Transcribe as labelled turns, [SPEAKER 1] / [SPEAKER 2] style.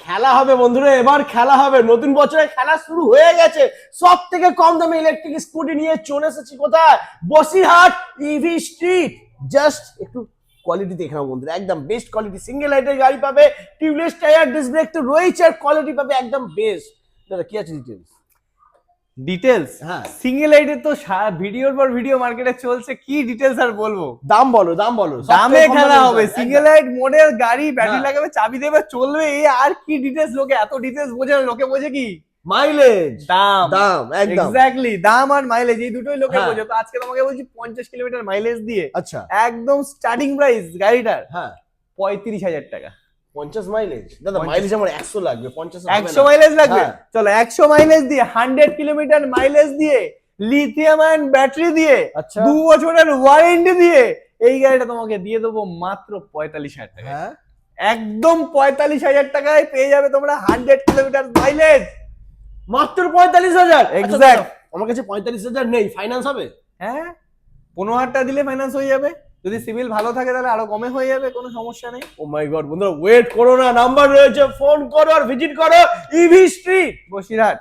[SPEAKER 1] খেলা হবে বন্ধুরা, এবার খেলা হবে। নতুন বছরে খেলা শুরু হয়ে গেছে। সব থেকে কম দামে ইলেকট্রিক স্কুটি নিয়ে চলে এসেছি কোথায়? Basirhat EV street. জাস্ট একটু কোয়ালিটি দেখে নাও বন্ধুরা, একদম বেস্ট কোয়ালিটি। সিঙ্গেল লাইটের গাড়ি পাবে, টিউবলেস টায়ার, ডিস্ক ব্রেক তো রয়েছে, আর কোয়ালিটি পাবে একদম বেস্ট। দাদা কি আছে ডিটেলস?
[SPEAKER 2] ডিটেলস,
[SPEAKER 1] হ্যাঁ
[SPEAKER 2] সিঙ্গেল আইডের তো ভিডিওর পর ভিডিও মার্কেটে চলছে, কি ডিটেলস আর বলবো।
[SPEAKER 1] দাম বলো, দাম বলো।
[SPEAKER 2] দামে খেলা হবে, সিঙ্গেল আইড মডেল গাড়ি, ব্যাটারি
[SPEAKER 1] হ্যাঁ।
[SPEAKER 2] লাগাবে, চাবি দেবে, চলবে। এই আর কি ডিটেলস? লোকে এত ডিটেলস বোঝে না, লোকে বোঝে কি?
[SPEAKER 1] মাইলেজ,
[SPEAKER 2] দাম।
[SPEAKER 1] দাম একদম
[SPEAKER 2] এক্স্যাক্টলি, দাম আর মাইলেজ এই দুটোই লোকে
[SPEAKER 1] হ্যাঁ।
[SPEAKER 2] বোঝে। তো আজকে তোমাকে বলছি 50 কিলোমিটার মাইলেজ দিয়ে
[SPEAKER 1] আচ্ছা
[SPEAKER 2] একদম স্টার্টিং প্রাইস গাড়িটার
[SPEAKER 1] হ্যাঁ
[SPEAKER 2] 35,000 টাকা।
[SPEAKER 1] 50 মাইলেজ। দাদা
[SPEAKER 2] 50
[SPEAKER 1] মাইলেজ আমার 100 লাগবে, 50
[SPEAKER 2] 100 মাইলেজ লাগবে?
[SPEAKER 1] হ্যাঁ।
[SPEAKER 2] চলো 100 মাইলেজ দিয়ে, 100 কিলোমিটার মাইলেজ দিয়ে, লিথিয়াম আয়ন ব্যাটারি দিয়ে,
[SPEAKER 1] আচ্ছা
[SPEAKER 2] 2 বছরের ওয়ারেন্টি দিয়ে এই গাড়িটা তোমাকে দিয়ে দেবো মাত্র 45,000 টাকা।
[SPEAKER 1] হ্যাঁ
[SPEAKER 2] একদম 45,000 টাকায় পেয়ে যাবে তোমরা 100 কিলোমিটার মাইলেজ।
[SPEAKER 1] মাত্র 45,000।
[SPEAKER 2] Exact।
[SPEAKER 1] আমার কাছে 45,000 নেই, ফাইন্যান্স হবে?
[SPEAKER 2] হ্যাঁ, 15,000 টাকা দিলে ফাইন্যান্স হয়ে যাবে। যদি সিভিল ভালো থাকে তাহলে আরো কমে হয়ে যাবে, কোনো সমস্যা নেই।
[SPEAKER 1] ও মাই গড বন্ধুরা, ওয়েট করো না, নাম্বার রয়েছে, ফোন করো আর ভিজিট করো ইভি স্ট্রিট
[SPEAKER 2] বসিরহাট।